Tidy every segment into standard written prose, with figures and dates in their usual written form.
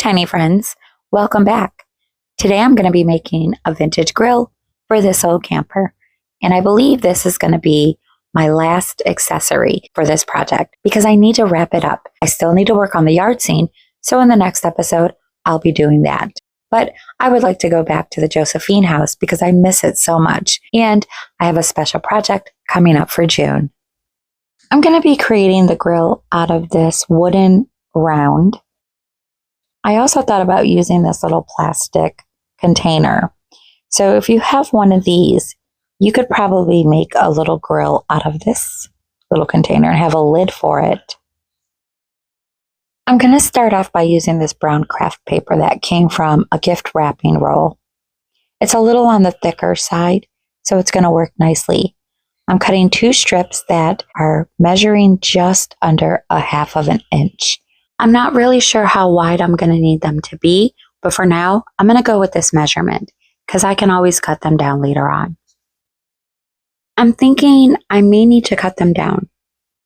tiny friends, welcome back. Today I'm going to be making a vintage grill for this old camper, and I believe this is going to be my last accessory for this project because I need to wrap it up. I still need to work on the yard scene, so in the next episode I'll be doing that. But I would like to go back to the Josephine house because I miss it so much, and I have a special project coming up for June. I'm going to be creating the grill out of this wooden round. I also thought about using this little plastic container. So if you have one of these, you could probably make a little grill out of this little container and have a lid for it. I'm going to start off by using this brown craft paper that came from a gift wrapping roll. It's a little on the thicker side, so it's going to work nicely. I'm cutting 2 strips that are measuring just under 1/2 of an inch. I'm not really sure how wide I'm going to need them to be, but for now, I'm going to go with this measurement because I can always cut them down later on. I'm thinking I may need to cut them down,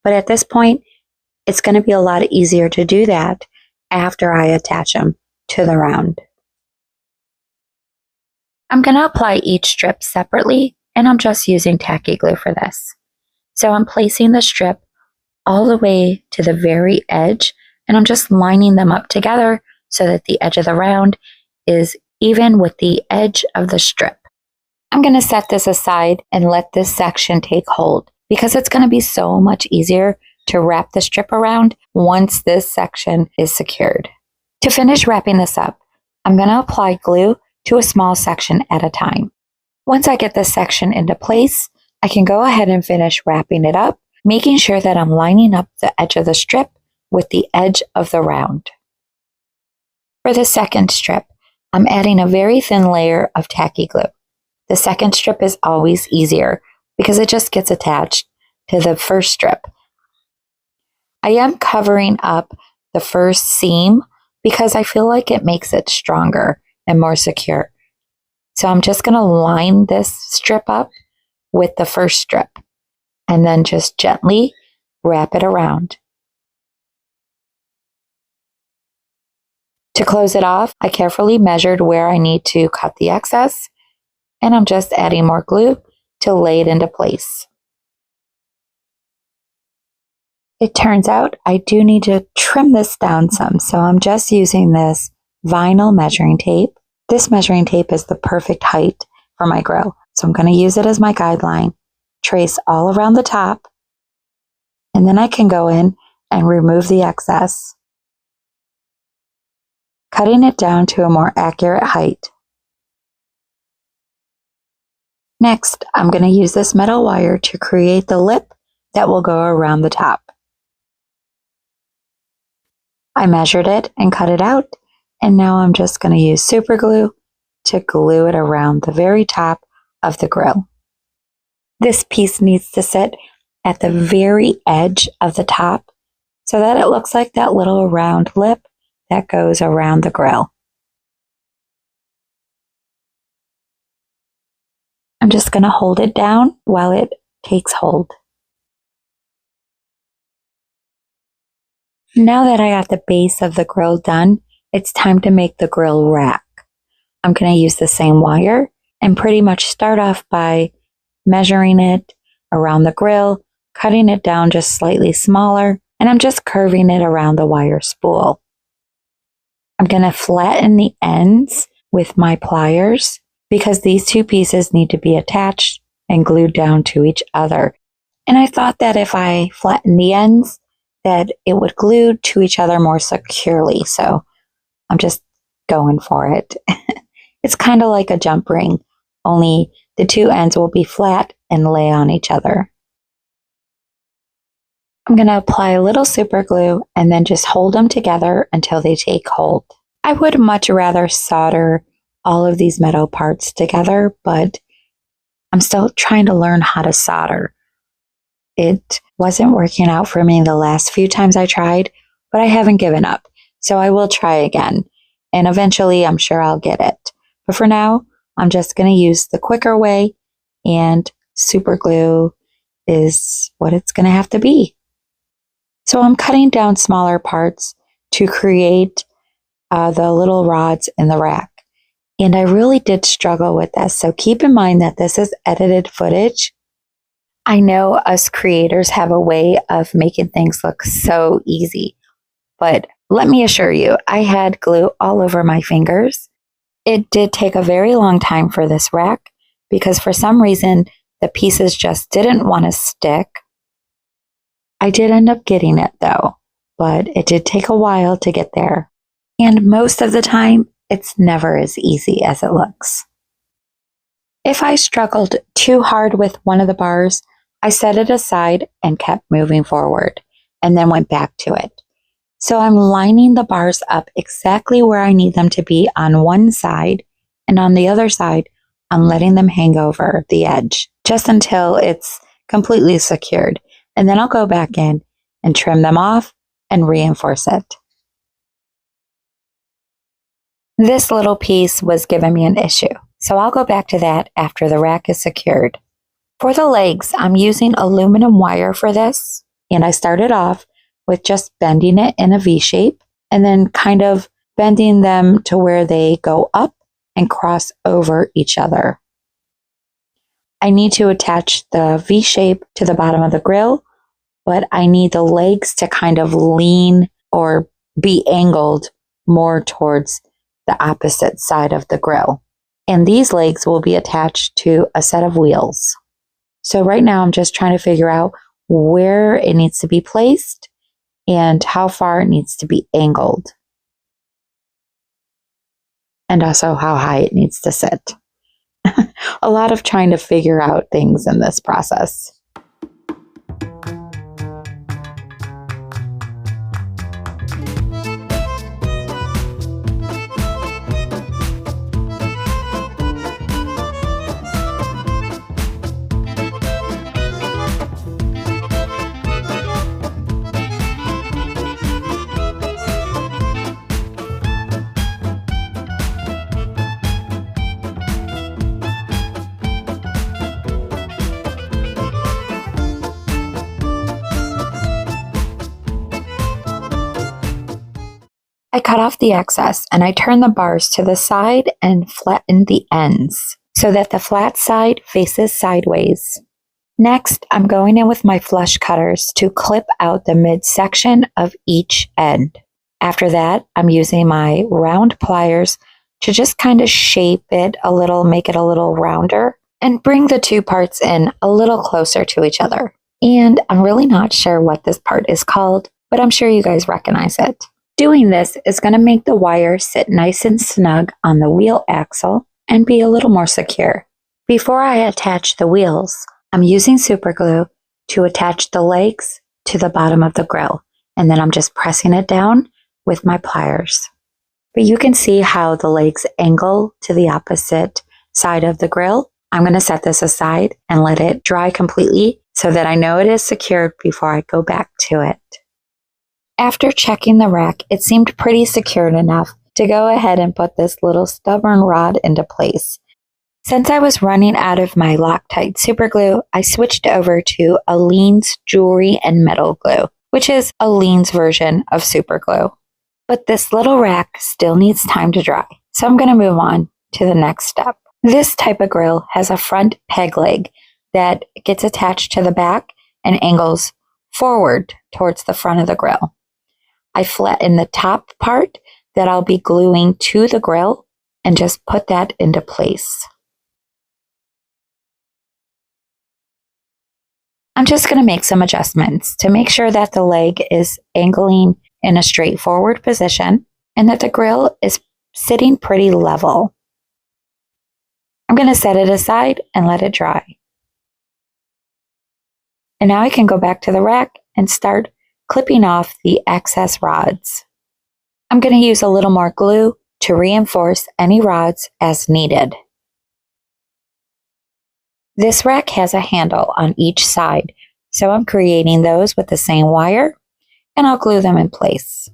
but at this point, it's going to be a lot easier to do that after I attach them to the round. I'm going to apply each strip separately, and I'm just using tacky glue for this. So I'm placing the strip all the way to the very edge, and I'm just lining them up together so that the edge of the round is even with the edge of the strip. I'm going to set this aside and let this section take hold because it's going to be so much easier to wrap the strip around once this section is secured. To finish wrapping this up, I'm going to apply glue to a small section at a time. Once I get this section into place, I can go ahead and finish wrapping it up, making sure that I'm lining up the edge of the strip with the edge of the round. For the second strip, I'm adding a very thin layer of tacky glue. The second strip is always easier because it just gets attached to the first strip. I am covering up the first seam because I feel like it makes it stronger and more secure. So I'm just going to line this strip up with the first strip and then just gently wrap it around. To close it off, I carefully measured where I need to cut the excess, and I'm just adding more glue to lay it into place. It turns out I do need to trim this down some, so I'm just using this vinyl measuring tape. This measuring tape is the perfect height for my grill, so I'm going to use it as my guideline, trace all around the top, and then I can go in and remove the excess, cutting it down to a more accurate height. Next, I'm going to use this metal wire to create the lip that will go around the top. I measured it and cut it out, and now I'm just going to use super glue to glue it around the very top of the grill. This piece needs to sit at the very edge of the top so that it looks like that little round lip that goes around the grill. I'm just going to hold it down while it takes hold. Now that I got the base of the grill done, it's time to make the grill rack. I'm going to use the same wire and pretty much start off by measuring it around the grill, cutting it down just slightly smaller, and I'm just curving it around the wire spool. I'm going to flatten the ends with my pliers because these 2 pieces need to be attached and glued down to each other. And I thought that if I flatten the ends, that it would glue to each other more securely. So I'm just going for it. It's kind of like a jump ring, only the 2 ends will be flat and lay on each other. I'm going to apply a little super glue and then just hold them together until they take hold. I would much rather solder all of these metal parts together, but I'm still trying to learn how to solder. It wasn't working out for me the last few times I tried, but I haven't given up, so I will try again, and eventually I'm sure I'll get it. But for now, I'm just going to use the quicker way, and super glue is what it's going to have to be. So I'm cutting down smaller parts to create the little rods in the rack. And I really did struggle with this. So keep in mind that this is edited footage. I know us creators have a way of making things look so easy, but let me assure you, I had glue all over my fingers. It did take a very long time for this rack because for some reason, the pieces just didn't want to stick. I did end up getting it though, but it did take a while to get there. And most of the time, it's never as easy as it looks. If I struggled too hard with one of the bars, I set it aside and kept moving forward and then went back to it. So I'm lining the bars up exactly where I need them to be on one side, and on the other side, I'm letting them hang over the edge just until it's completely secured. And then I'll go back in and trim them off and reinforce it. This little piece was giving me an issue, so I'll go back to that after the rack is secured. For the legs, I'm using aluminum wire for this, and I started off with just bending it in a V shape and then kind of bending them to where they go up and cross over each other. I need to attach the V shape to the bottom of the grill, but I need the legs to kind of lean or be angled more towards the opposite side of the grill. And these legs will be attached to a set of wheels. So right now I'm just trying to figure out where it needs to be placed and how far it needs to be angled. And also how high it needs to sit. A lot of trying to figure out things in this process. I cut off the excess and I turned the bars to the side and flattened the ends so that the flat side faces sideways. Next, I'm going in with my flush cutters to clip out the midsection of each end. After that, I'm using my round pliers to just kind of shape it a little, make it a little rounder, and bring the two parts in a little closer to each other. And I'm really not sure what this part is called, but I'm sure you guys recognize it. Doing this is going to make the wire sit nice and snug on the wheel axle and be a little more secure. Before I attach the wheels, I'm using super glue to attach the legs to the bottom of the grill, and then I'm just pressing it down with my pliers. But you can see how the legs angle to the opposite side of the grill. I'm going to set this aside and let it dry completely so that I know it is secured before I go back to it. After checking the rack, it seemed pretty secured enough to go ahead and put this little stubborn rod into place. Since I was running out of my Loctite super glue, I switched over to Aleene's Jewelry and Metal Glue, which is Aleene's version of super glue. But this little rack still needs time to dry, so I'm going to move on to the next step. This type of grill has a front peg leg that gets attached to the back and angles forward towards the front of the grill. I flatten the top part that I'll be gluing to the grill and just put that into place. I'm just going to make some adjustments to make sure that the leg is angling in a straightforward position and that the grill is sitting pretty level. I'm going to set it aside and let it dry. And now I can go back to the rack and start clipping off the excess rods. I'm going to use a little more glue to reinforce any rods as needed. This rack has a handle on each side, so I'm creating those with the same wire, and I'll glue them in place.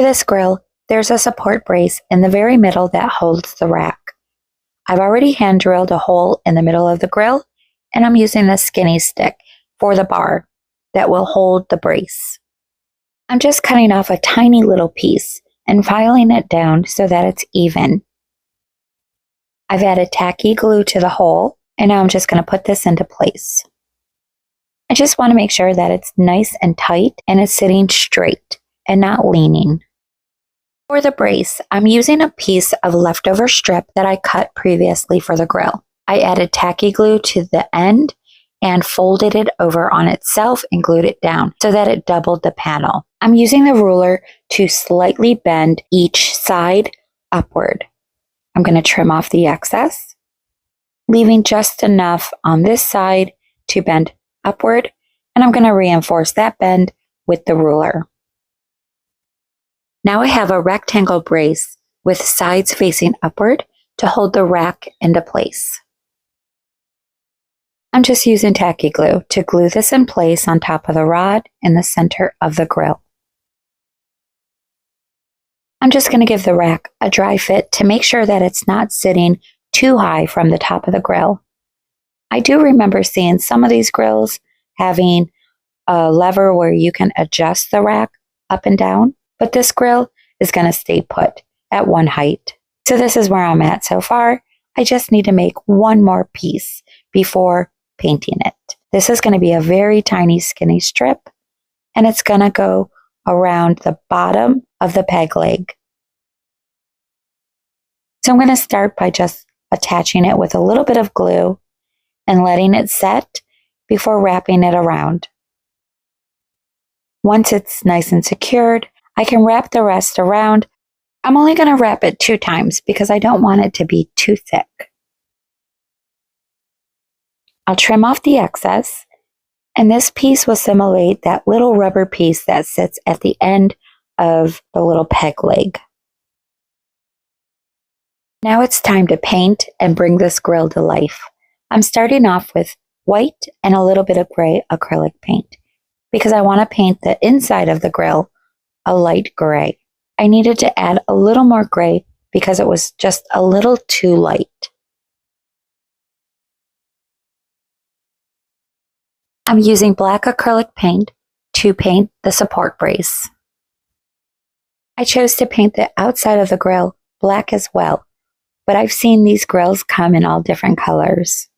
this grill, there's a support brace in the very middle that holds the rack. I've already hand drilled a hole in the middle of the grill, and I'm using the skinny stick for the bar that will hold the brace. I'm just cutting off a tiny little piece and filing it down so that it's even. I've added tacky glue to the hole, and now I'm just going to put this into place. I just want to make sure that it's nice and tight and it's sitting straight and not leaning. For the brace, I'm using a piece of leftover strip that I cut previously for the grill. I added tacky glue to the end and folded it over on itself and glued it down so that it doubled the panel. I'm using the ruler to slightly bend each side upward. I'm going to trim off the excess, leaving just enough on this side to bend upward, and I'm going to reinforce that bend with the ruler. Now I have a rectangle brace with sides facing upward to hold the rack into place. I'm just using tacky glue to glue this in place on top of the rod in the center of the grill. I'm just going to give the rack a dry fit to make sure that it's not sitting too high from the top of the grill. I do remember seeing some of these grills having a lever where you can adjust the rack up and down, but this grill is going to stay put at one height. So this is where I'm at so far. I just need to make one more piece before painting it. This is going to be a very tiny skinny strip, and it's going to go around the bottom of the peg leg. So I'm going to start by just attaching it with a little bit of glue and letting it set before wrapping it around. Once it's nice and secured, I can wrap the rest around. I'm only going to wrap it 2 times because I don't want it to be too thick. I'll trim off the excess, and this piece will simulate that little rubber piece that sits at the end of the little peg leg. Now it's time to paint and bring this grill to life. I'm starting off with white and a little bit of gray acrylic paint because I want to paint the inside of the grill a light gray. I needed to add a little more gray because it was just a little too light. I'm using black acrylic paint to paint the support brace. I chose to paint the outside of the grill black as well, but I've seen these grills come in all different colors.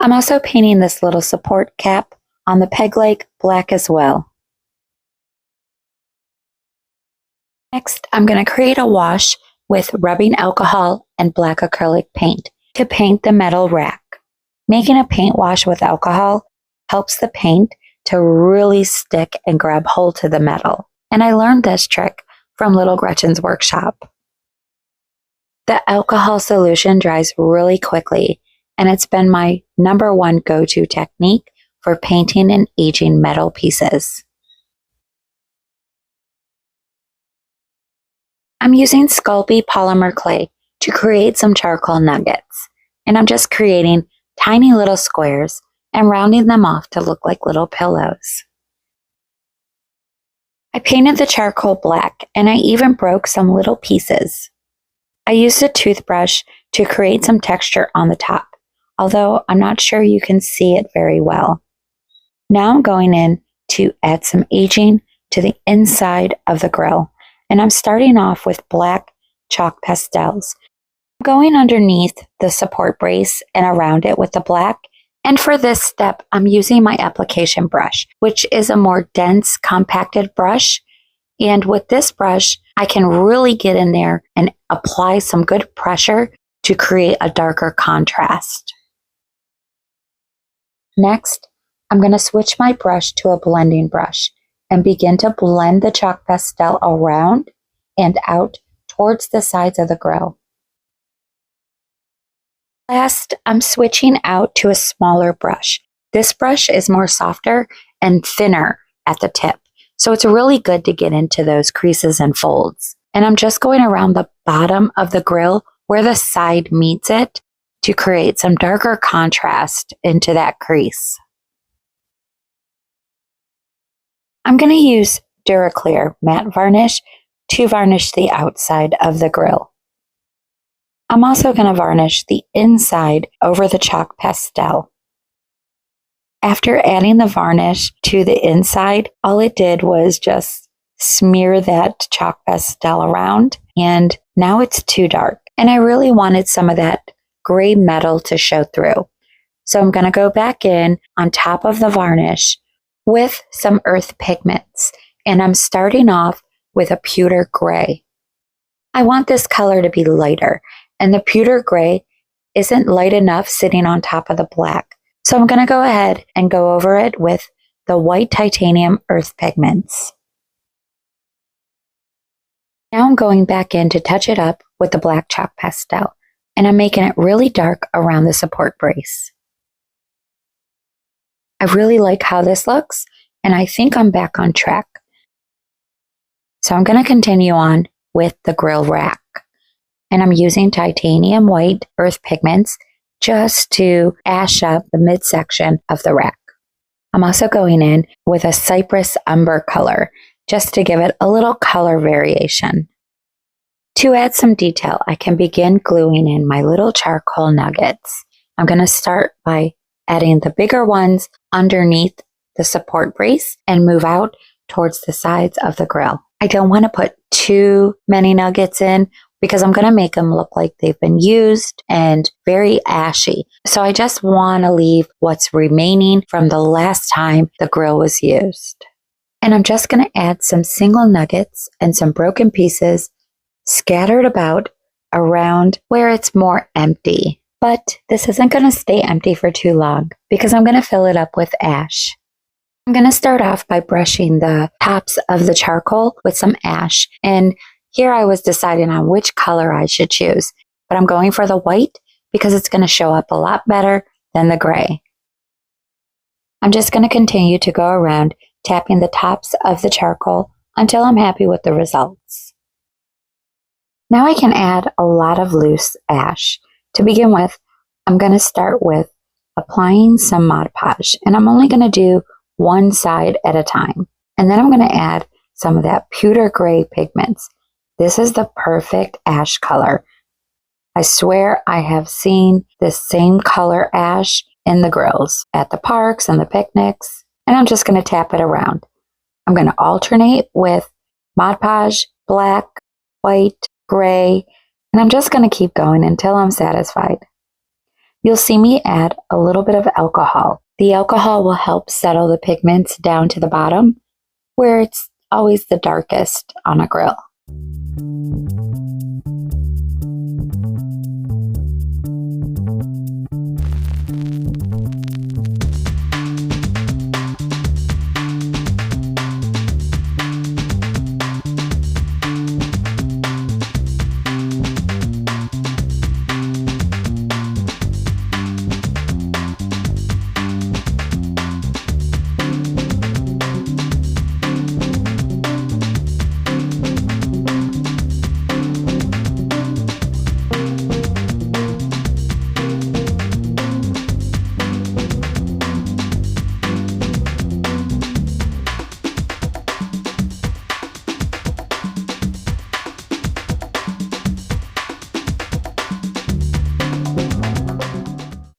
I'm also painting this little support cap on the peg leg black as well. Next, I'm going to create a wash with rubbing alcohol and black acrylic paint to paint the metal rack. Making a paint wash with alcohol helps the paint to really stick and grab hold to the metal. And I learned this trick from Little Gretchen's workshop. The alcohol solution dries really quickly, and it's been my #1 go-to technique for painting and aging metal pieces. I'm using Sculpey polymer clay to create some charcoal nuggets, and I'm just creating tiny little squares and rounding them off to look like little pillows. I painted the charcoal black, and I even broke some little pieces. I used a toothbrush to create some texture on the top, although I'm not sure you can see it very well. Now I'm going in to add some aging to the inside of the grill, and I'm starting off with black chalk pastels. I'm going underneath the support brace and around it with the black, and for this step, I'm using my application brush, which is a more dense, compacted brush. And with this brush, I can really get in there and apply some good pressure to create a darker contrast. Next, I'm going to switch my brush to a blending brush and begin to blend the chalk pastel around and out towards the sides of the grill. Last, I'm switching out to a smaller brush. This brush is more softer and thinner at the tip, so it's really good to get into those creases and folds. And I'm just going around the bottom of the grill where the side meets it to create some darker contrast into that crease. I'm going to use Duraclear matte varnish to varnish the outside of the grill. I'm also going to varnish the inside over the chalk pastel. After adding the varnish to the inside, all it did was just smear that chalk pastel around, and now it's too dark. And I really wanted some of that gray metal to show through. So I'm going to go back in on top of the varnish with some earth pigments, and I'm starting off with a pewter gray. I want this color to be lighter, and the pewter gray isn't light enough sitting on top of the black. So I'm going to go ahead and go over it with the white titanium earth pigments. Now I'm going back in to touch it up with the black chalk pastel, and I'm making it really dark around the support brace. I really like how this looks, and I think I'm back on track. So I'm going to continue on with the grill rack, and I'm using titanium white earth pigments just to ash up the midsection of the rack. I'm also going in with a cypress umber color just to give it a little color variation. To add some detail, I can begin gluing in my little charcoal nuggets. I'm going to start by adding the bigger ones underneath the support brace and move out towards the sides of the grill. I don't want to put too many nuggets in because I'm going to make them look like they've been used and very ashy. So I just want to leave what's remaining from the last time the grill was used. And I'm just going to add some single nuggets and some broken pieces scattered about around where it's more empty. But this isn't going to stay empty for too long because I'm going to fill it up with ash. I'm going to start off by brushing the tops of the charcoal with some ash. And here I was deciding on which color I should choose. But I'm going for the white because it's going to show up a lot better than the gray. I'm just going to continue to go around tapping the tops of the charcoal until I'm happy with the results. Now I can add a lot of loose ash. To begin with, I'm going to start with applying some Mod Podge, and I'm only going to do one side at a time. And then I'm going to add some of that pewter gray pigments. This is the perfect ash color. I swear I have seen this same color ash in the grills at the parks and the picnics, and I'm just going to tap it around. I'm going to alternate with Mod Podge, black, white, gray, and I'm just going to keep going until I'm satisfied. You'll see me add a little bit of alcohol. The alcohol will help settle the pigments down to the bottom, where it's always the darkest on a grill.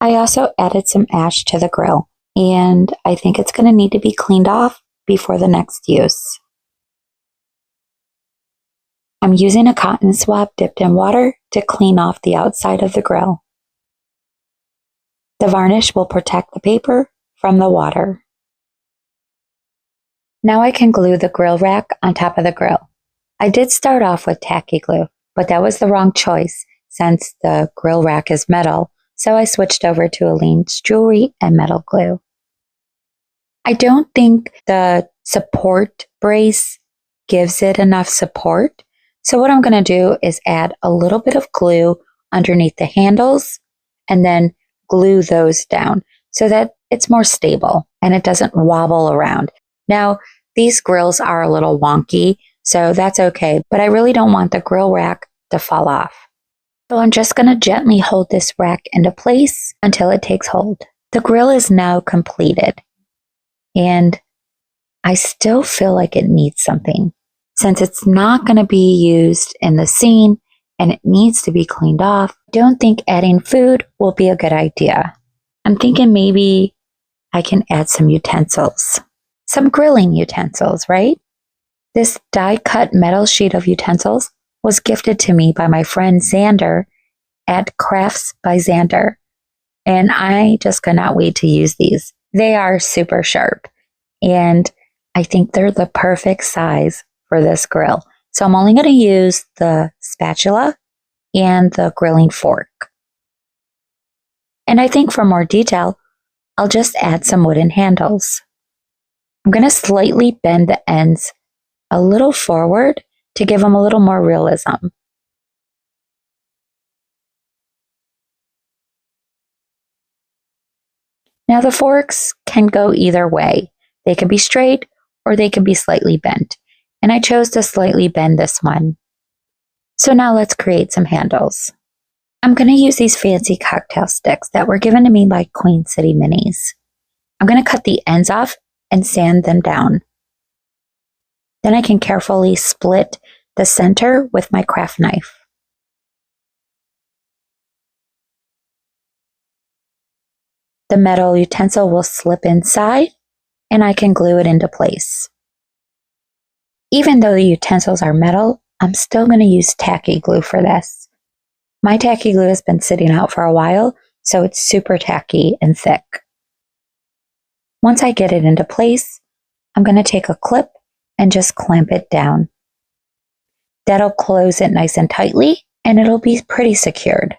I also added some ash to the grill, and I think it's going to need to be cleaned off before the next use. I'm using a cotton swab dipped in water to clean off the outside of the grill. The varnish will protect the paper from the water. Now I can glue the grill rack on top of the grill. I did start off with tacky glue, but that was the wrong choice since the grill rack is metal. So I switched over to Aleene's jewelry and metal glue. I don't think the support brace gives it enough support. So what I'm going to do is add a little bit of glue underneath the handles and then glue those down so that it's more stable and it doesn't wobble around. Now, these grills are a little wonky, so that's okay, but I really don't want the grill rack to fall off. So I'm just going to gently hold this rack into place until it takes hold. The grill is now completed, and I still feel like it needs something. Since it's not going to be used in the scene and it needs to be cleaned off, I don't think adding food will be a good idea. I'm thinking maybe I can add some utensils. Some grilling utensils, right? This die-cut metal sheet of utensils was gifted to me by my friend Xander at Crafts by Xander, and I just could not wait to use these. They are super sharp, and I think they're the perfect size for this grill. So I'm only going to use the spatula and the grilling fork. And I think for more detail, I'll just add some wooden handles. I'm going to slightly bend the ends a little forward to give them a little more realism. Now the forks can go either way. They can be straight or they can be slightly bent. And I chose to slightly bend this one. So now let's create some handles. I'm going to use these fancy cocktail sticks that were given to me by Queen City Minis. I'm going to cut the ends off and sand them down. Then I can carefully split the center with my craft knife. The metal utensil will slip inside and I can glue it into place. Even though the utensils are metal, I'm still going to use tacky glue for this. My tacky glue has been sitting out for a while, so it's super tacky and thick. Once I get it into place, I'm going to take a clip and just clamp it down. That'll close it nice and tightly, and it'll be pretty secured.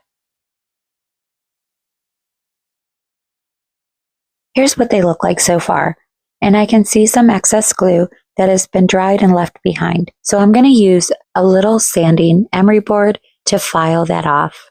Here's what they look like so far, and I can see some excess glue that has been dried and left behind. So I'm going to use a little sanding emery board to file that off.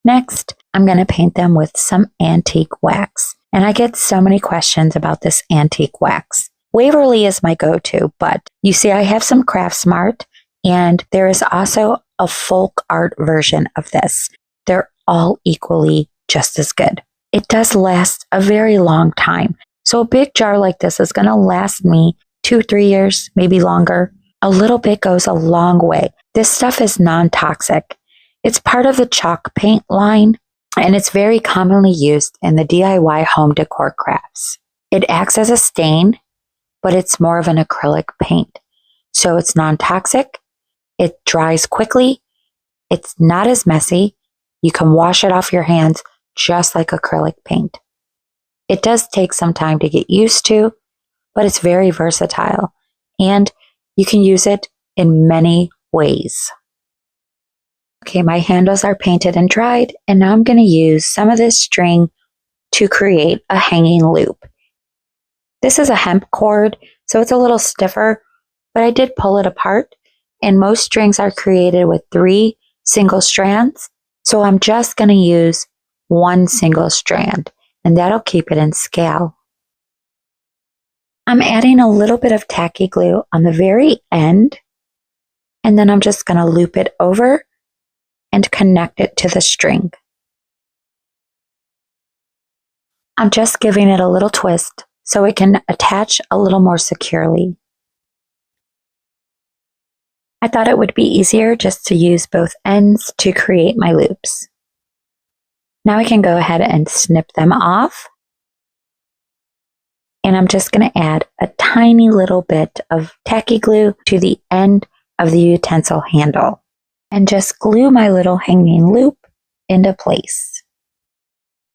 Next, I'm going to paint them with some antique wax. And I get so many questions about this antique wax. Waverly is my go-to, but you see I have some Craft Smart, and there is also a folk art version of this. They're all equally just as good. It does last a very long time. So a big jar like this is going to last me 2-3 years, maybe longer. A little bit goes a long way. This stuff is non-toxic. It's part of the chalk paint line, and it's very commonly used in the DIY home decor crafts. It acts as a stain, but it's more of an acrylic paint. So it's non-toxic, it dries quickly, it's not as messy, you can wash it off your hands just like acrylic paint. It does take some time to get used to, but it's very versatile, and you can use it in many ways. Okay, my handles are painted and dried, and now I'm going to use some of this string to create a hanging loop. This is a hemp cord, so it's a little stiffer, but I did pull it apart, and most strings are created with 3 single strands, so I'm just going to use 1 single strand, and that'll keep it in scale. I'm adding a little bit of tacky glue on the very end, and then I'm just going to loop it over and connect it to the string. I'm just giving it a little twist so it can attach a little more securely. I thought it would be easier just to use both ends to create my loops. Now I can go ahead and snip them off. And I'm just going to add a tiny little bit of tacky glue to the end of the utensil handle and just glue my little hanging loop into place.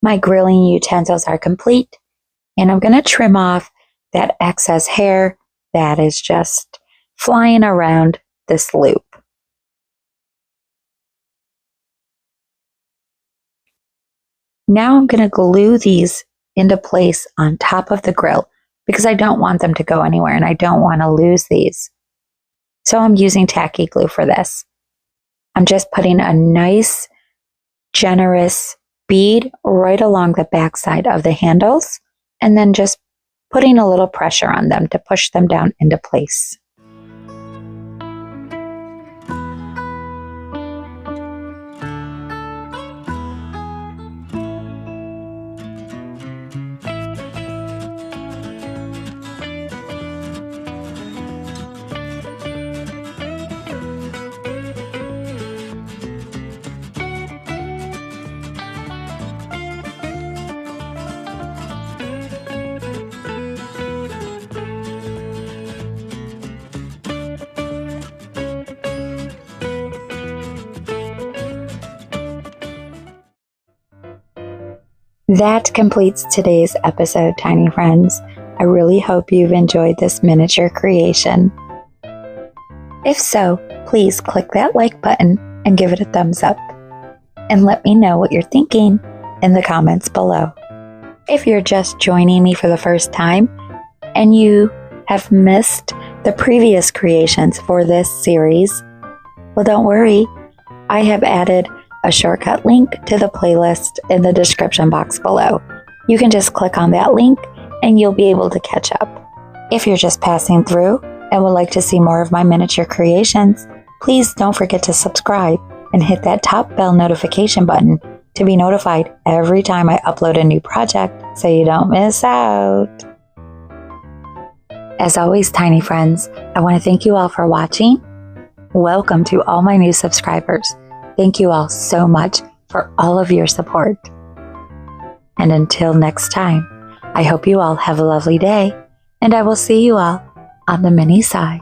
My grilling utensils are complete, and I'm going to trim off that excess hair that is just flying around this loop. Now I'm going to glue these into place on top of the grill because I don't want them to go anywhere and I don't want to lose these. So I'm using tacky glue for this. I'm just putting a nice, generous bead right along the back side of the handles and then just putting a little pressure on them to push them down into place. That completes today's episode, tiny friends. I really hope you've enjoyed this miniature creation. If so, please click that like button and give it a thumbs up. And let me know what you're thinking in the comments below. If you're just joining me for the first time and you have missed the previous creations for this series, well, don't worry. I have added a shortcut link to the playlist in the description box below. You can just click on that link and you'll be able to catch up. If you're just passing through and would like to see more of my miniature creations, please don't forget to subscribe and hit that top bell notification button to be notified every time I upload a new project so you don't miss out. As always, tiny friends, I want to thank you all for watching. Welcome to all my new subscribers. Thank you all so much for all of your support. And until next time, I hope you all have a lovely day, and I will see you all on the mini side.